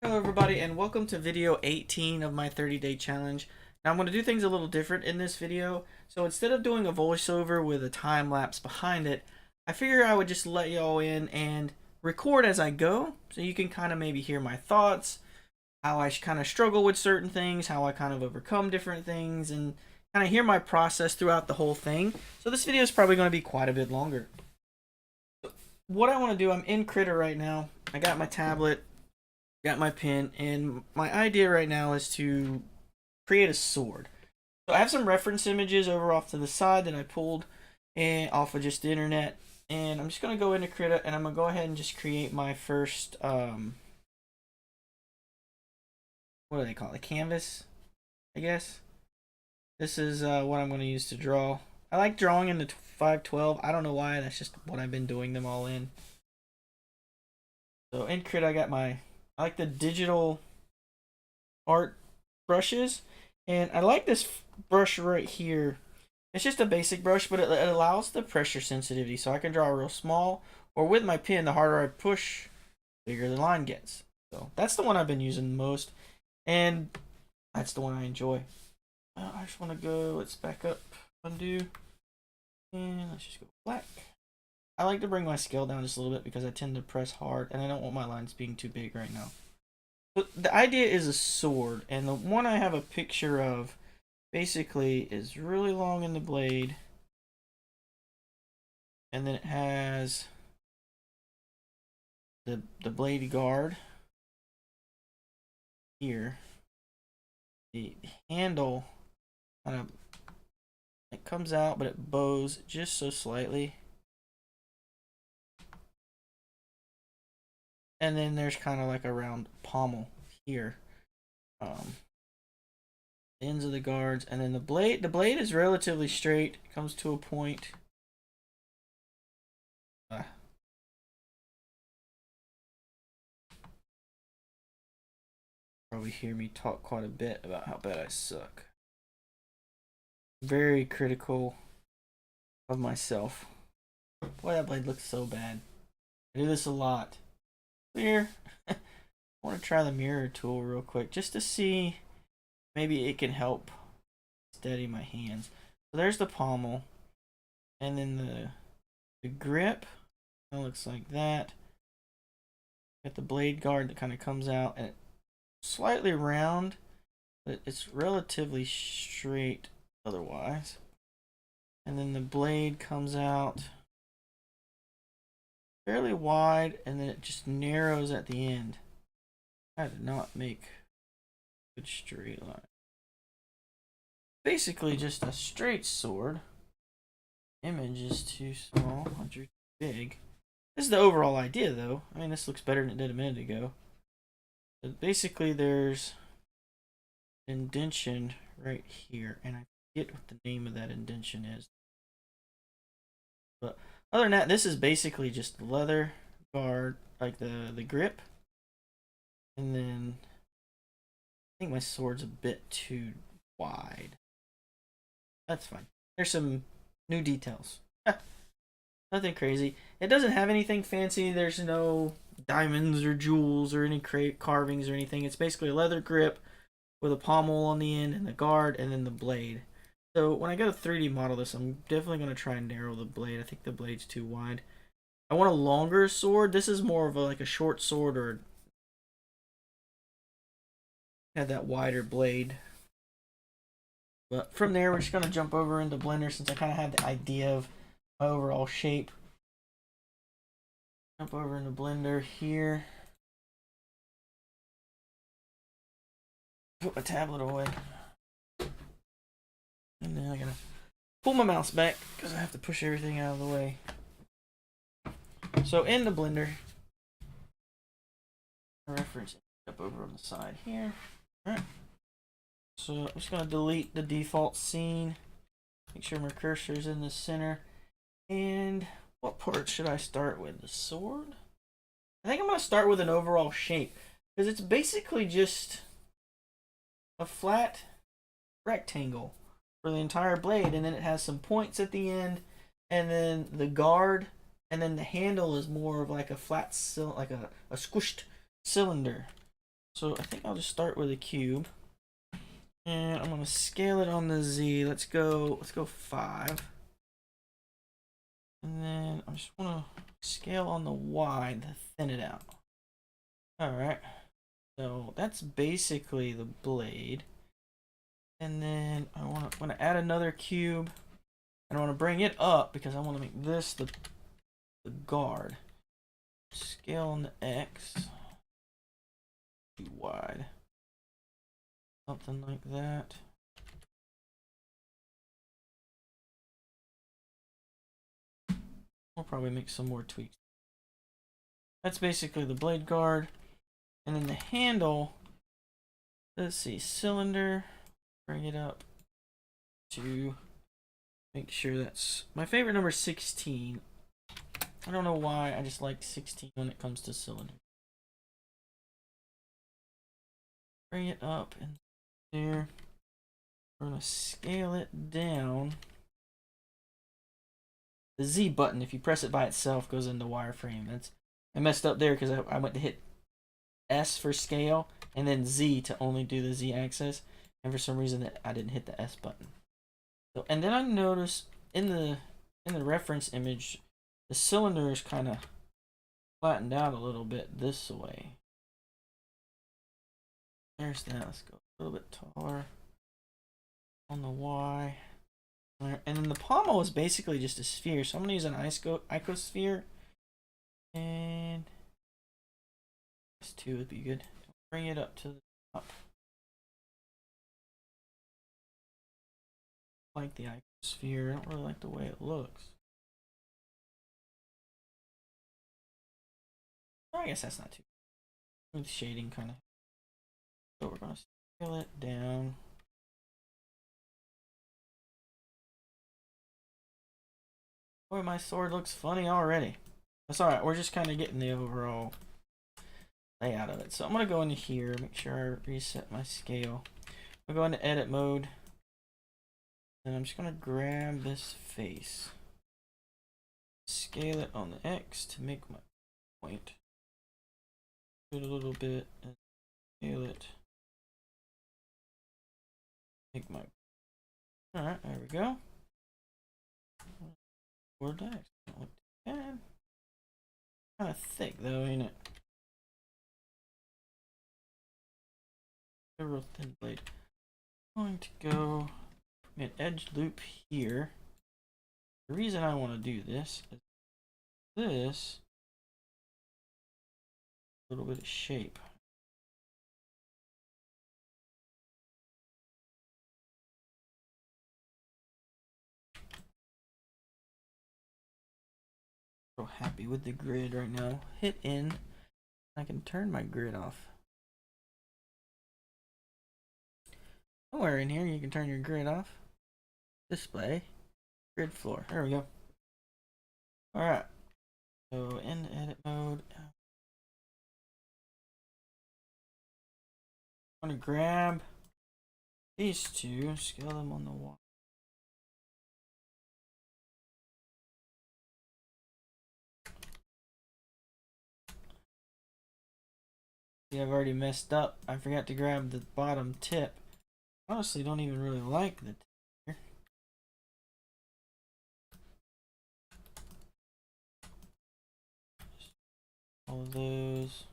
Hello everybody and welcome to video 18 of my 30-day challenge. Now I'm going to do things a little different in this video. So instead of doing a voiceover with a time lapse behind it, I figure I would just let y'all in and record as I go so you can kind of maybe hear my thoughts, how I kind of struggle with certain things, how I kind of overcome different things, and kind of hear my process throughout the whole thing. So this video is probably going to be quite a bit longer. What I want to do, I'm in Krita right now. I got my tablet, got my pen, and my idea right now is to create a sword. So I have some reference images over off to the side that I pulled off of just the internet, and I'm just going to go into Krita and I'm going to go ahead and just create my first, what do they call it, a canvas, I guess. This is what I'm going to use to draw. I like drawing in the 512. I don't know why, that's just what I've been doing them all in. So in Krita I like the digital art brushes, and I like this brush right here. It's just a basic brush, but it allows the pressure sensitivity, so I can draw real small, or with my pen, the harder I push, the bigger the line gets. So that's the one I've been using the most, and that's the one I enjoy. I just want to go, let's back up, undo, and let's just go black. I like to bring my scale down just a little bit because I tend to press hard, and I don't want my lines being too big right now. But the idea is a sword, and the one I have a picture of basically is really long in the blade, and then it has the blade guard here. The handle kind of, it comes out, but it bows just so slightly. And then there's kind of like a round pommel here. Ends of the guards, and then the blade is relatively straight. It comes to a point. Probably hear me talk quite a bit about how bad I suck. Very critical of myself. Boy, that blade looks so bad. I do this a lot. Here, I want to try the mirror tool real quick just to see maybe it can help steady my hands. So there's the pommel, and then the grip. It looks like that. Got the blade guard that kind of comes out, and it's slightly round, but it's relatively straight otherwise. And then the blade comes out fairly wide, and then it just narrows at the end. I did not make a good straight line. Basically just a straight sword. Image is too small, I'm too big. This is the overall idea though. I mean, this looks better than it did a minute ago. But basically there's indention right here, and I forget what the name of that indention is. But other than that, this is basically just leather guard, like the grip. And then I think my sword's a bit too wide. That's fine. There's some new details. Nothing crazy. It doesn't have anything fancy. There's no diamonds or jewels or any carvings or anything. It's basically a leather grip with a pommel on the end and the guard and then the blade. So when I go to 3D model this, I'm definitely going to try and narrow the blade. I think the blade's too wide. I want a longer sword. This is more of like a short sword, or had that wider blade. But from there, we're just going to jump over into Blender since I kind of had the idea of my overall shape. Jump over into Blender here. Put my tablet away. And then I'm going to pull my mouse back because I have to push everything out of the way. So in the Blender, reference up over on the side here. Alright. So I'm just going to delete the default scene. Make sure my cursor is in the center. And what part should I start with? The sword? I think I'm going to start with an overall shape, because it's basically just a flat rectangle for the entire blade, and then it has some points at the end, and then the guard, and then the handle is more of like a flat like a squished cylinder. So I think I'll just start with a cube. And I'm gonna scale it on the Z. Let's go 5. And then I just wanna scale on the Y to thin it out. Alright. So that's basically the blade. And then I wanna add another cube. And I wanna bring it up because I wanna make this the guard. Scale on the X. Too wide. Something like that. We'll probably make some more tweaks. That's basically the blade guard. And then the handle, let's see, cylinder, bring it up to make sure that's my favorite number 16. I don't know why, I just like 16 when it comes to cylinder. Bring it up and there. We're gonna scale it down. The Z button, if you press it by itself, goes into wireframe. I messed up there because I went to hit S for scale and then Z to only do the Z axis, and for some reason I didn't hit the S button. So, and then I noticed in the reference image, the cylinder is kind of flattened out a little bit this way. There's that. Let's go a little bit taller on the Y. And then the pommel is basically just a sphere, so I'm gonna use an icosphere, and this 2 would be good. Bring it up to the top. I like the icosphere. I don't really like the way it looks. I guess that's not too with shading kind of. So we're gonna scale it down. Boy, my sword looks funny already. That's alright, we're just kind of getting the overall layout of it. So I'm going to go into here, make sure I reset my scale. I'll go into edit mode. And I'm just going to grab this face. Scale it on the X to make my point. Do it a little bit and scale it. Make my... Alright, there we go. Word dice. Don't look too bad. Kind of thick though, ain't it? A real thin blade. I'm going to go an edge loop here. The reason I want to do this is this a little bit of shape. So happy with the grid right now. Hit in. I can turn my grid off. Somewhere in here you can turn your grid off. Display. Grid floor. There we go. Alright. So in edit mode. I'm gonna grab these 2, scale them on the wall. See, I've already messed up. I forgot to grab the bottom tip. Honestly, don't even really like the tip here. All of those.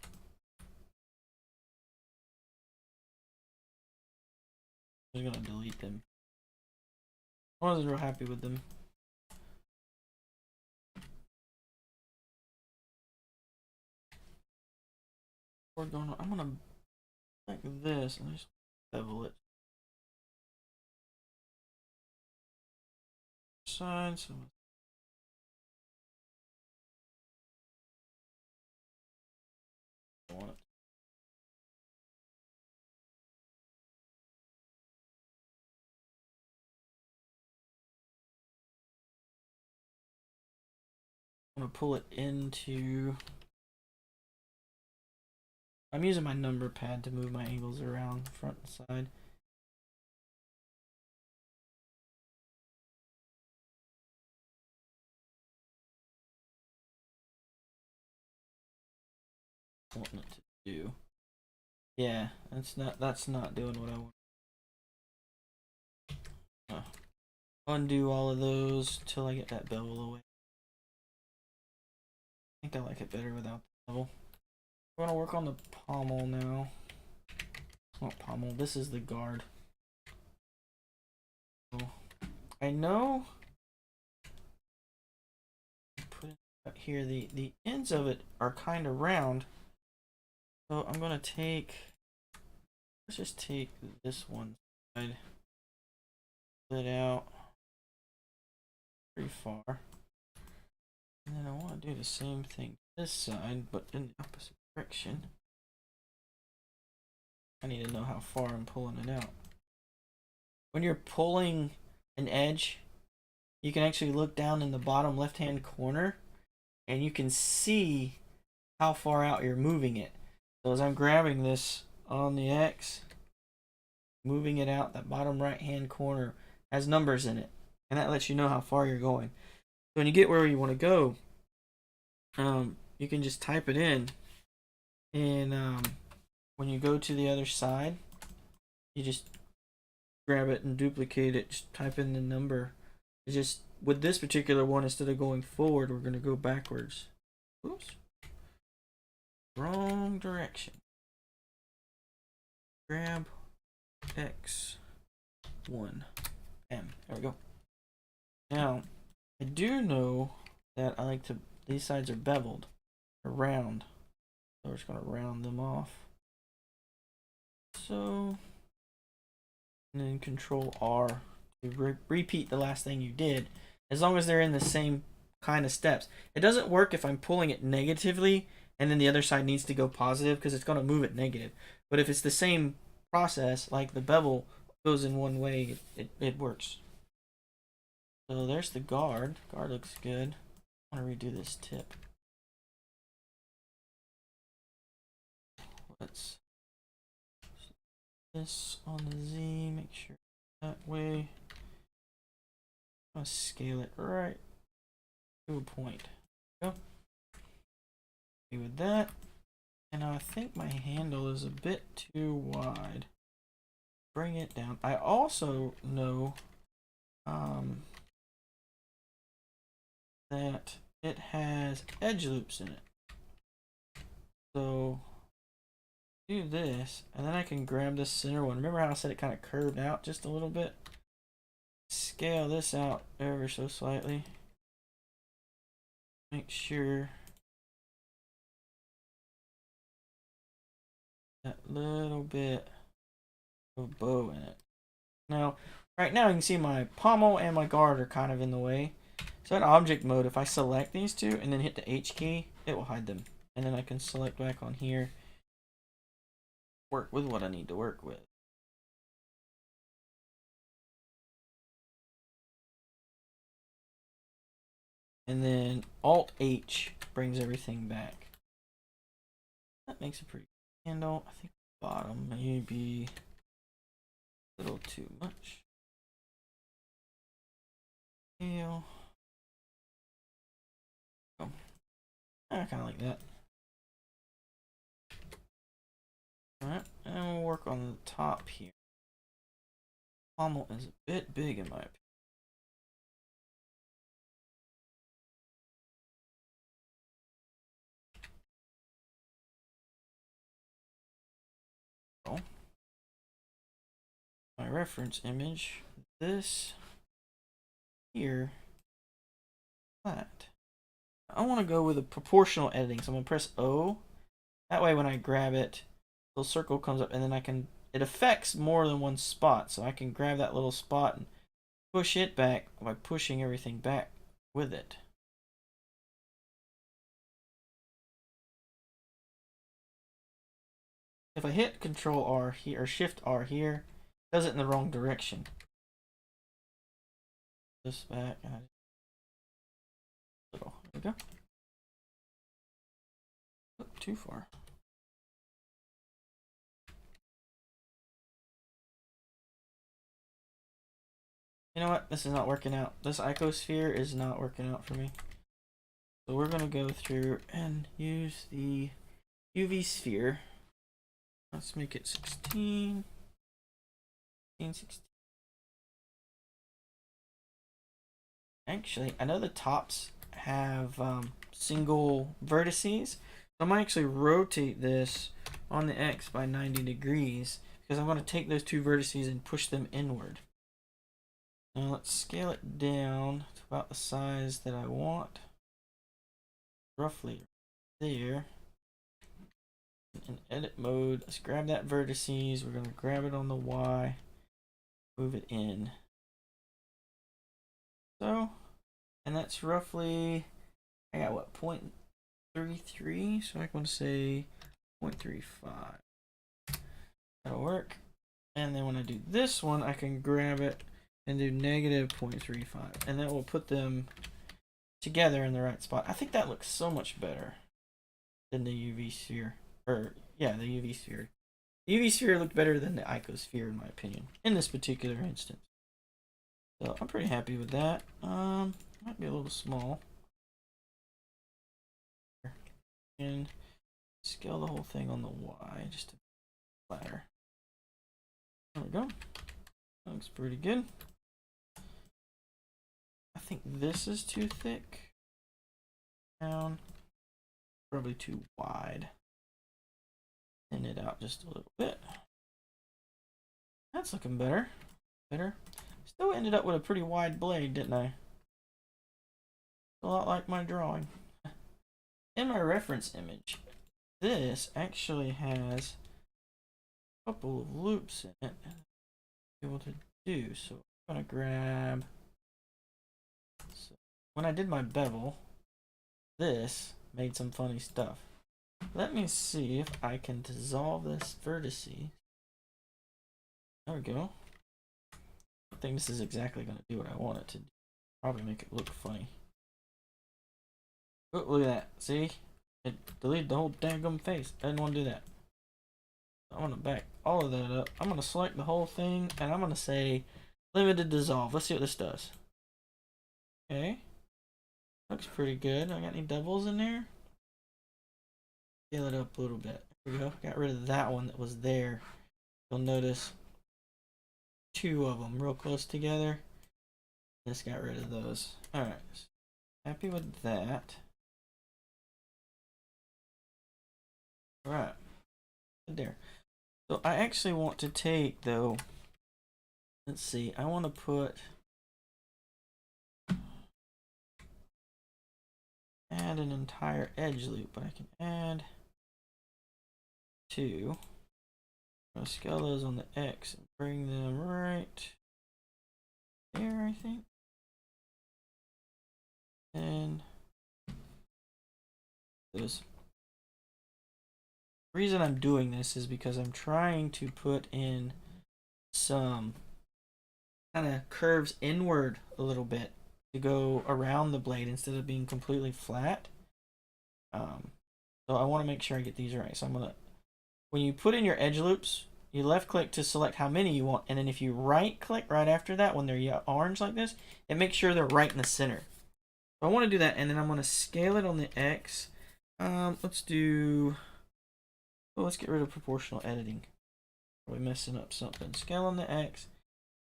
I'm just gonna delete them. I wasn't real happy with them. We're going. I'm gonna like this and just bevel it. Side. So I want it. I'm gonna pull it into. I'm using my number pad to move my angles around front and side. Wanting it to do. Yeah, that's not doing what I want. Undo all of those till I get that bevel away. I think I like it better without the bevel. We're gonna work on the pommel now. Not pommel, this is the guard. I know. Put it up here. The ends of it are kind of round. So I'm gonna take. Let's just take this one side. Split out pretty far. And then I want to do the same thing this side, but in the opposite direction. I need to know how far I'm pulling it out. When you're pulling an edge, you can actually look down in the bottom left-hand corner and you can see how far out you're moving it. So as I'm grabbing this on the X, moving it out, that bottom right-hand corner has numbers in it, and that lets you know how far you're going. So when you get where you want to go, you can just type it in, and when you go to the other side, you just grab it and duplicate it. Just type in the number. It's just with this particular one, instead of going forward, we're going to go backwards. Oops, wrong direction. Grab X1. M. There we go. Now, I do know that I like to. These sides are beveled, or round. So we're just going to round them off. So, and then Control R to repeat the last thing you did, as long as they're in the same kind of steps. It doesn't work if I'm pulling it negatively and then the other side needs to go positive, because it's going to move it negative. But if it's the same process, like the bevel goes in one way, it works. So there's the guard. Guard looks good. I want to redo this tip. Let's this on the Z, make sure that way. I'll scale it right to a point. Go. With that. And I think my handle is a bit too wide. Bring it down. I also know that it has edge loops in it. So do this, and then I can grab this center one. Remember how I said it kind of curved out just a little bit? Scale this out ever so slightly. Make sure that little bit of bow in it. Now, right now you can see my pommel and my guard are kind of in the way. So in object mode, if I select these two and then hit the H key, it will hide them. And then I can select back on here, work with what I need to work with. And then Alt H brings everything back. That makes a pretty good handle. I think the bottom may be a little too much. Scale. Oh. I kind of like that. Alright, and we'll work on the top here. Pommel is a bit big in my opinion. Oh. My reference image, this here, that. I want to go with a proportional editing, so I'm going to press O. That way when I grab it, the little circle comes up, and then I can, it affects more than one spot, so I can grab that little spot and push it back by pushing everything back with it. If I hit Control R here or Shift R here, it does it in the wrong direction. This back and there we go. Oh, too far. You know what? This is not working out. This icosphere is not working out for me. So we're gonna go through and use the UV sphere. Let's make it 16. 16. Actually, I know the tops have single vertices. I might actually rotate this on the X by 90 degrees because I'm going to take those two vertices and push them inward. Now let's scale it down to about the size that I want. Roughly there. In edit mode, let's grab that vertices. We're going to grab it on the Y, move it in. So, and that's roughly, I got what, 0.33, so I want to say 0.35. That'll work. And then when I do this one, I can grab it and do negative 0.35, and that will put them together in the right spot. I think that looks so much better than the UV sphere. Or, yeah, the UV sphere. The UV sphere looked better than the icosphere, in my opinion, in this particular instance. So I'm pretty happy with that. Might be a little small. And scale the whole thing on the Y just to flatter. There we go. Looks pretty good. I think this is too thick. Down. Probably too wide. Thin it out just a little bit. That's looking better. Still ended up with a pretty wide blade, didn't I? A lot like my drawing. In my reference image, this actually has a couple of loops in it to be able to do. So I'm gonna grab. So when I did my bevel, this made some funny stuff. Let me see if I can dissolve this vertice. There we go. I think this is exactly going to do what I want it to do. Probably make it look funny. Oh, look at that. See? It deleted the whole dang face. I didn't want to do that. I'm going to back all of that up. I'm going to select the whole thing, and I'm going to say limited dissolve. Let's see what this does. Okay. Looks pretty good. I got any doubles in there? Scale it up a little bit. There we go. Got rid of that one that was there. You'll notice two of them real close together. Just got rid of those. Alright. Happy with that. Alright. There. So I actually want to take, though, let's see, I want to put, add an entire edge loop, but I can add two. I'm going to scale those on the X and bring them right there, I think. And this. The reason I'm doing this is because I'm trying to put in some kind of curves inward a little bit to go around the blade instead of being completely flat. So I want to make sure I get these right. So I'm gonna, when you put in your edge loops, you left click to select how many you want, and then if you right click right after that when they're orange like this, it makes sure they're right in the center. So I want to do that, and then I'm going to scale it on the X. Let's do, well, let's get rid of proportional editing. We're messing up something. Scale on the X.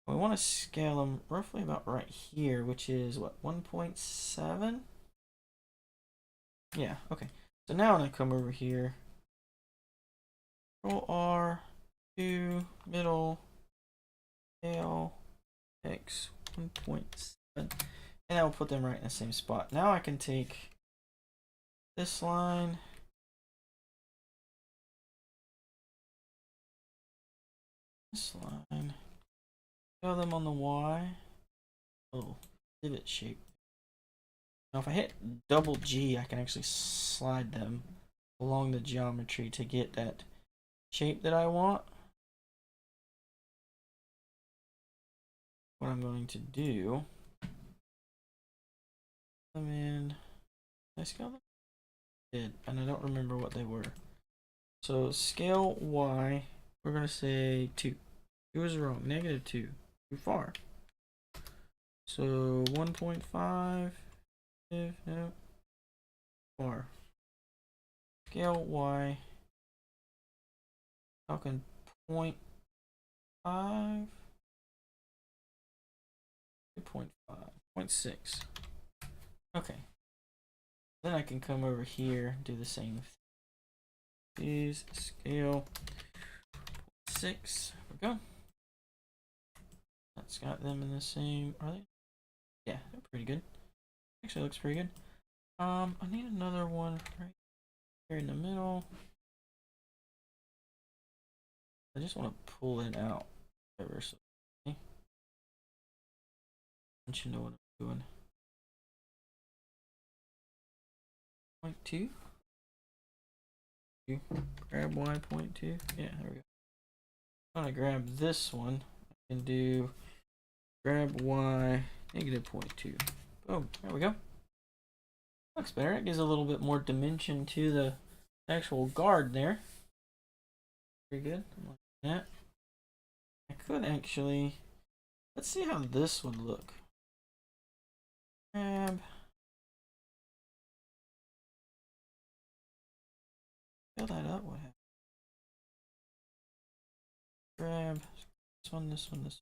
We want to scale them roughly about right here, which is what, 1.7? Yeah, okay. So now when I come over here, Control R, 2, middle, scale, X, 1.7, and I will put them right in the same spot. Now I can take this line, this line, scale them on the Y. Oh, divot shape. Now if I hit double G, I can actually slide them along the geometry to get that shape that I want. What I'm going to do, them in, did I scale them? I did, and I don't remember what they were. So scale Y, we're going to say 2. 2 is wrong, negative 2, too far. So 1.5, no, far. Scale Y, talking 0.5, 2.5, 0.6. Okay. Then I can come over here and do the same thing. Use scale 6. There we go. That's got them in the same. Are they? Yeah, they're pretty good. Actually, looks pretty good. I need another one right here in the middle. I just want to pull it out ever so. Okay. Don't you know what I'm doing? 0.2. Grab y.2. Yeah, there we go. I'm gonna grab this one. I can do grab y negative 0.2. Boom. There we go. Looks better. It gives a little bit more dimension to the actual guard there. Pretty good. Like that. I could actually. Let's see how this would look. Grab. Fill that up. What happened? Grab this one, this one, this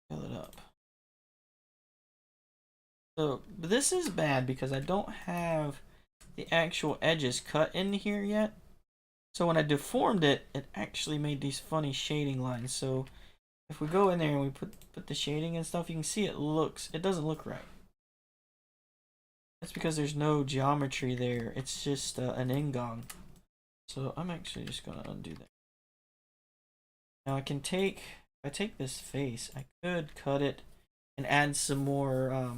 one. Fill it up. So this is bad because I don't have the actual edges cut in here yet. So when I deformed it, it actually made these funny shading lines. So if we go in there and we put the shading and stuff, you can see it doesn't look right. That's because there's no geometry there. It's just an ingong. So I'm actually just gonna undo that. Now I can take, if I take this face, I could cut it and add some more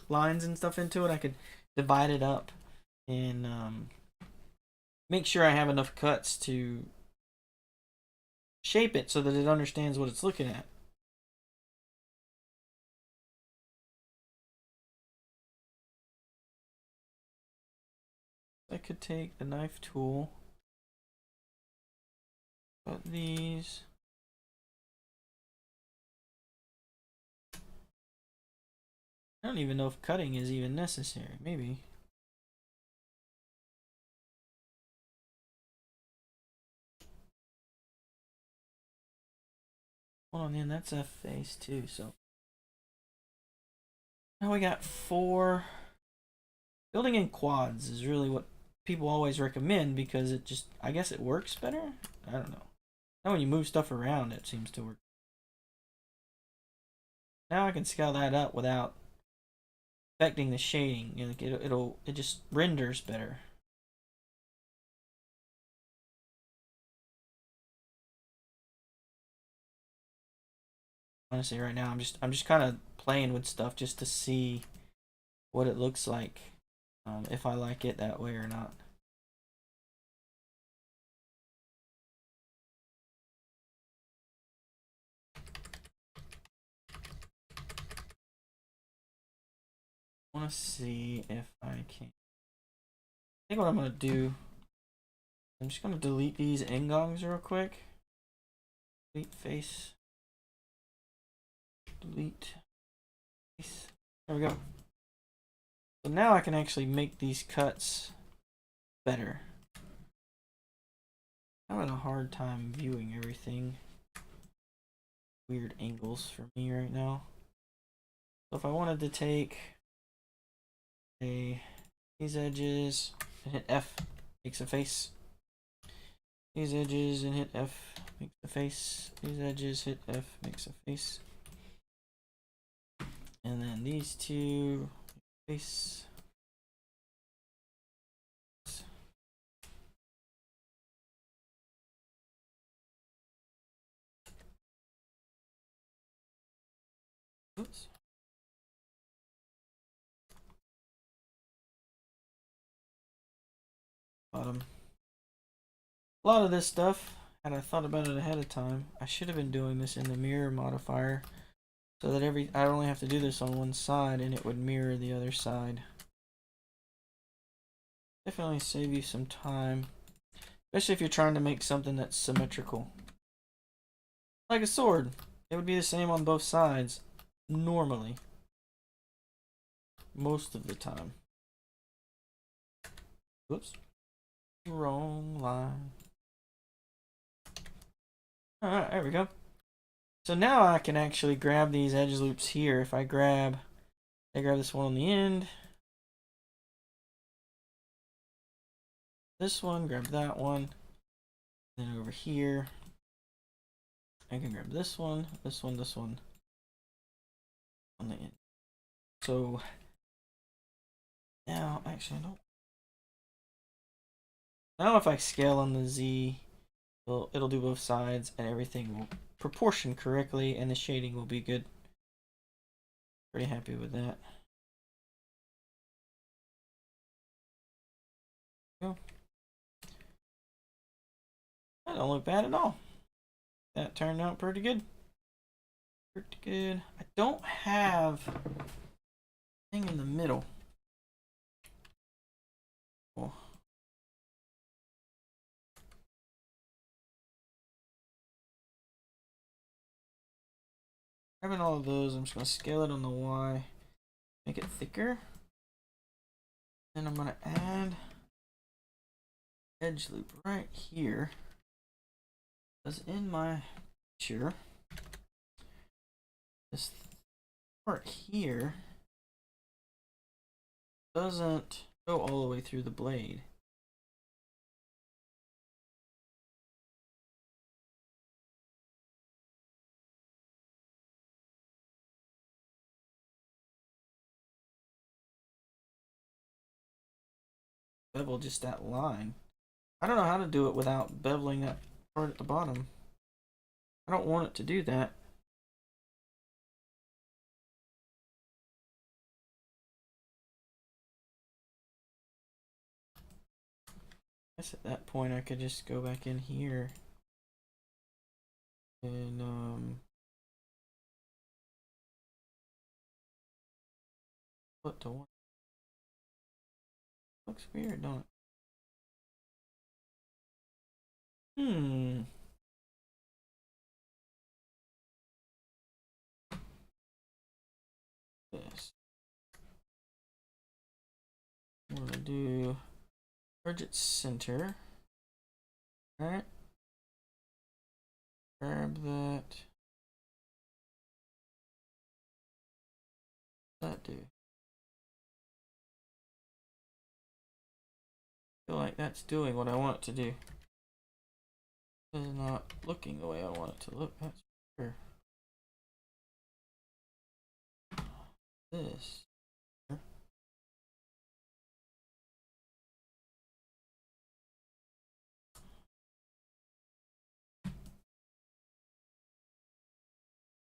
lines and stuff into it. I could divide it up and make sure I have enough cuts to shape it so that it understands what it's looking at. I could take the knife tool, cut these. I don't even know if cutting is even necessary. Maybe. Hold on, then that's a face too. So now we got 4. Building in quads is really what people always recommend because it just, I guess it works better. I don't know. Now when you move stuff around, it seems to work. Now I can scale that up without affecting the shading. You know, it just renders better. Honestly, right now I'm just kind of playing with stuff just to see what it looks like, if I like it that way or not. I want to see if I can. I think what I'm gonna do, I'm just gonna delete these ingongs real quick. Delete face. Delete face. There we go. So now I can actually make these cuts better. I'm having a hard time viewing everything. Weird angles for me right now. So if I wanted to take these edges and hit F, makes a face. These edges and hit F, makes a face. These edges, hit F, makes a face. And then these two, face. Oops. Bottom. A lot of this stuff, had I thought about it ahead of time, I should have been doing this in the mirror modifier so that I only have to do this on one side and it would mirror the other side. Definitely save you some time, especially if you're trying to make something that's symmetrical. Like a sword, it would be the same on both sides normally, most of the time. Whoops. Wrong line. Alright, there we go. So now I can actually grab these edge loops here. If I grab this one on the end, this one, grab that one, then over here, I can grab this one on the end. So now, actually, I don't. Now if I scale on the Z, it'll do both sides and everything will proportion correctly and the shading will be good. Pretty happy with that. That don't look bad at all. That turned out pretty good. Pretty good. I don't have thing in the middle. Cool. Grabbing all of those, I'm just going to scale it on the Y, make it thicker. Then I'm going to add edge loop right here. Because in my picture, this part here doesn't go all the way through the blade. Bevel just that line. I don't know how to do it without beveling that part at the bottom. I don't want it to do that. I guess at that point I could just go back in here and put to one. Looks weird, don't it? This. I'm gonna do target center. Alright. Grab that. That do. Feel like that's doing what I want it to do. It's not looking the way I want it to look, that's for sure. This.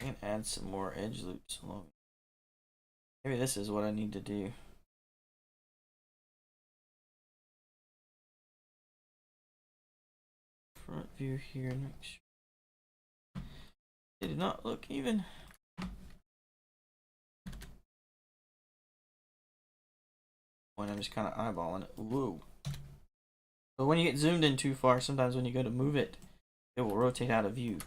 I can add some more edge loops along. Maybe this is what I need to do. Front view here, make sure. It did not look even. When I'm just kind of eyeballing it. Whoa. But when you get zoomed in too far, sometimes when you go to move it, it will rotate out of view.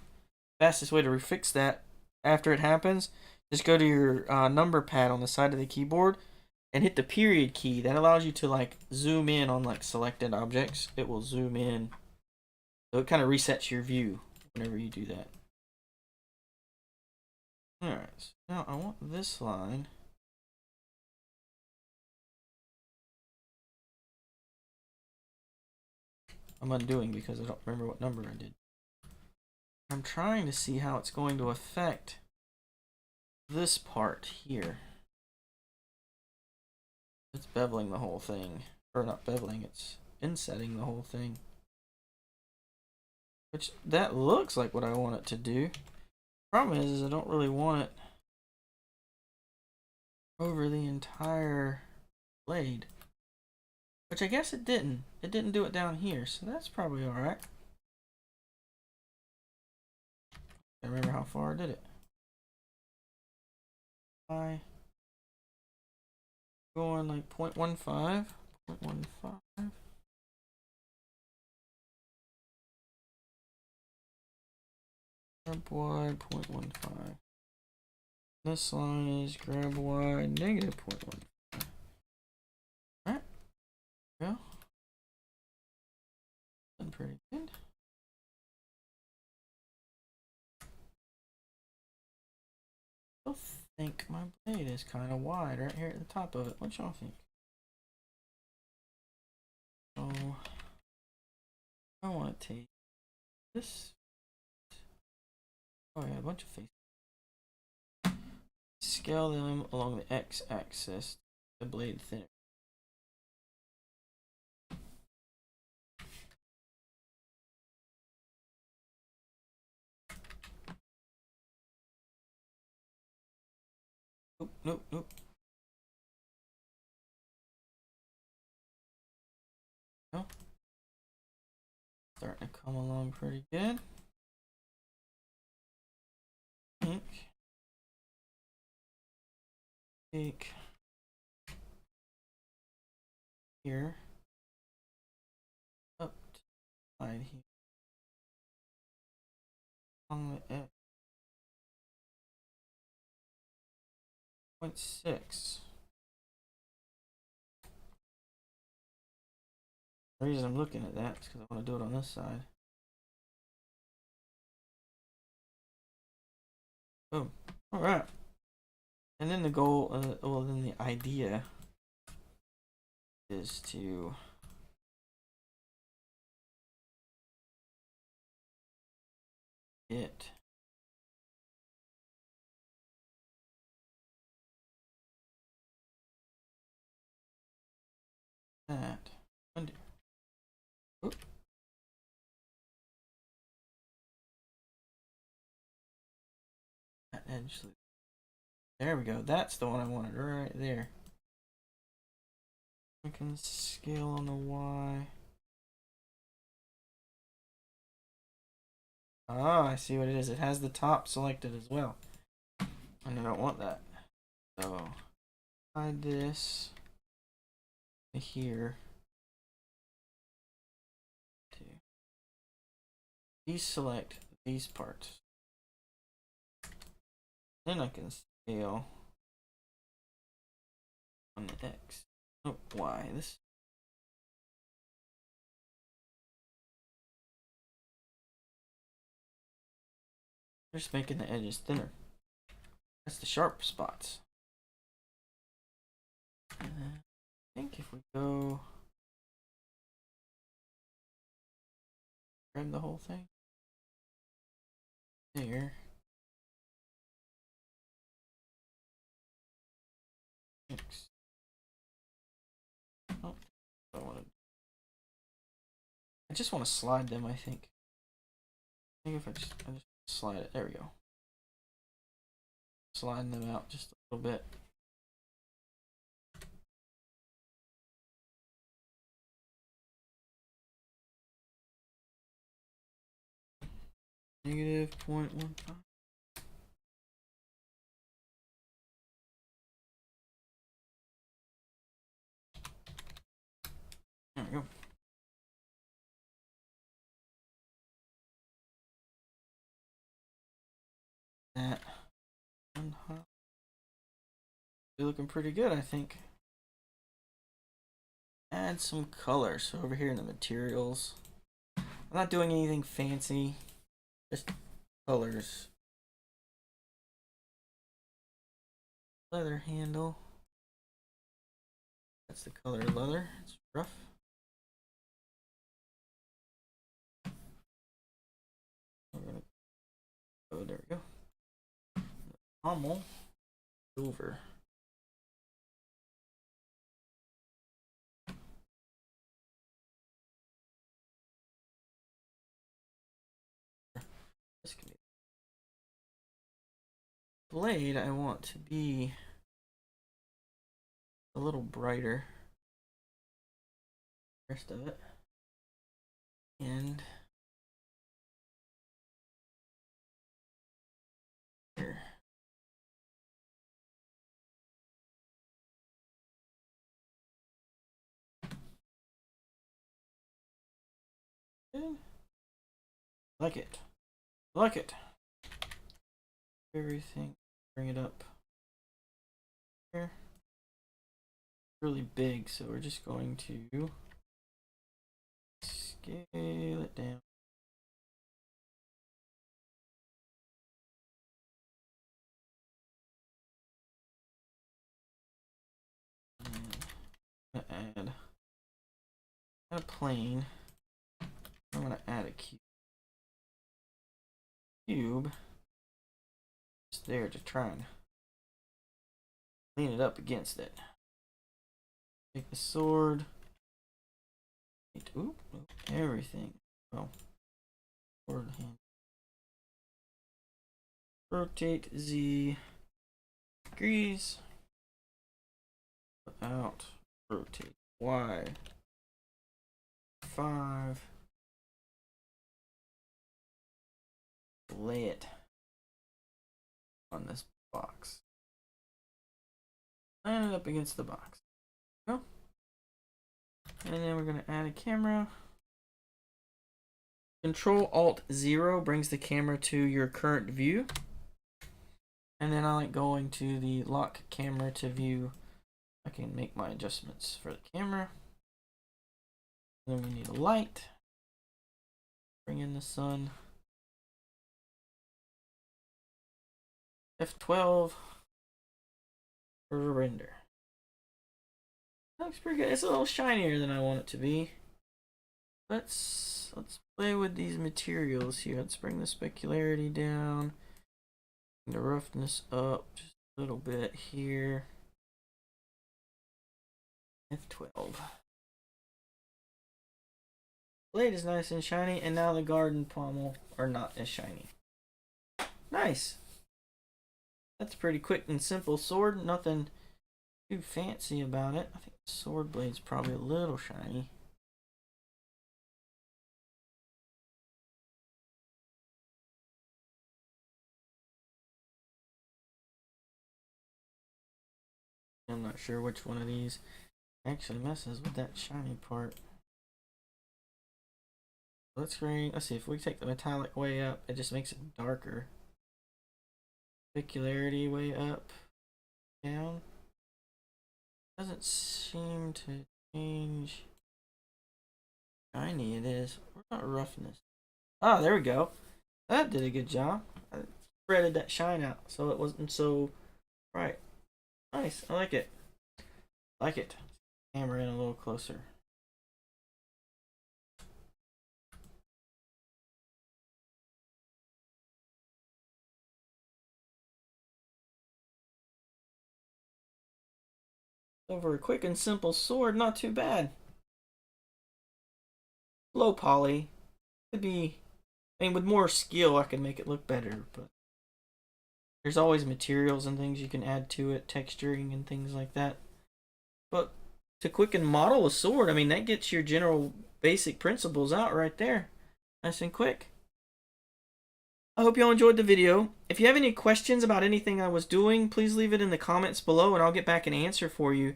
Fastest way to refix that after it happens, just go to your number pad on the side of the keyboard and hit the period key. That allows you to like zoom in on like selected objects. It will zoom in. So it kind of resets your view whenever you do that. Alright, so now I want this line. I'm undoing because I don't remember what number I did. I'm trying to see how it's going to affect this part here. It's beveling the whole thing. Or not beveling, it's insetting the whole thing. Which, that looks like what I want it to do. Problem is I don't really want it over the entire blade. Which I guess it didn't. It didn't do it down here, so that's probably alright. I remember how far I did it. I going like 0.15. 0.15. Grab Y 0.15. This line is grab Y negative 0.15. Alright. Yeah. pretty good. I think my blade is kind of wide right here at the top of it. What y'all think? So I want to take this. Oh yeah, a bunch of faces. Scale them along the x-axis. The blade thinner. Nope, nope, nope. No. Starting to come along pretty good. Take here up to side here on the x 0.6. The reason I'm looking at that is because I want to do it on this side. Boom. All right. And then the goal, well, then the idea is to get that under. Oop. That edge. There we go. That's the one I wanted right there. We can scale on the Y. Ah, I see what it is. It has the top selected as well. And I don't want that. So, hide this here. To deselect these parts. Then I can scale on the X. Oh, Y. This. Just making the edges thinner. That's the sharp spots. And then I think if we go grab the whole thing there. X. Oh, I just want to slide them, I think. I think if I just slide it. There we go. Sliding them out just a little bit. Negative 0.15. There we go. That be looking pretty good, I think. Add some color. So over here in the materials, I'm not doing anything fancy, just colors. Leather handle. That's the color of leather. It's rough. Oh, there we go. Pommel over. This can be blade. I want to be a little brighter. Rest of it. And here. Like it. Like it. Everything. Bring it up here. Really big, so we're just going to scale it a plane. I'm going to add a cube. It's there to try and lean it up against it. Take the sword. Oop, everything. Oh, sword hand. Rotate Z degrees. Out. Rotate Y. 5. Lay it on this box. Line it up against the box. Go. And then we're going to add a camera. Control-Alt-0 brings the camera to your current view. And then I like going to the lock camera to view. I can make my adjustments for the camera. Then we need a light. Bring in the sun. F12 for render. That looks pretty good. It's a little shinier than I want it to be. Let's play with these materials here. Let's bring the specularity down. Bring the roughness up just a little bit here. F12. Blade is nice and shiny, and now the garden pommel are not as shiny. Nice. That's a pretty quick and simple sword. Nothing too fancy about it. I think the sword blade's probably a little shiny. I'm not sure which one of these actually messes with that shiny part. Let's see if we take the metallic way up, it just makes it darker. Specularity way up, down. Doesn't seem to change. Shiny it is. What about roughness? Ah, there we go. That did a good job. I spreaded that shine out so it wasn't so bright. Nice, I like it. Like it. Camera in a little closer. Over a quick and simple sword, not too bad. Low poly. Could be, I mean, with more skill I could make it look better, but there's always materials and things you can add to it, texturing and things like that. But to quicken model a sword, I mean, that gets your general basic principles out right there. Nice and quick. I hope y'all enjoyed the video. If you have any questions about anything I was doing, please leave it in the comments below and I'll get back an answer for you.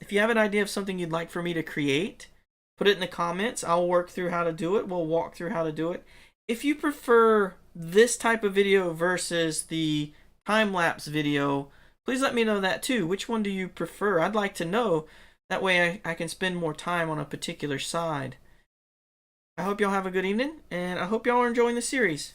If you have an idea of something you'd like for me to create, put it in the comments. I'll work through how to do it. We'll walk through how to do it. If you prefer this type of video versus the time-lapse video, please let me know that too. Which one do you prefer? I'd like to know. That way I can spend more time on a particular side. I hope y'all have a good evening, and I hope y'all are enjoying the series.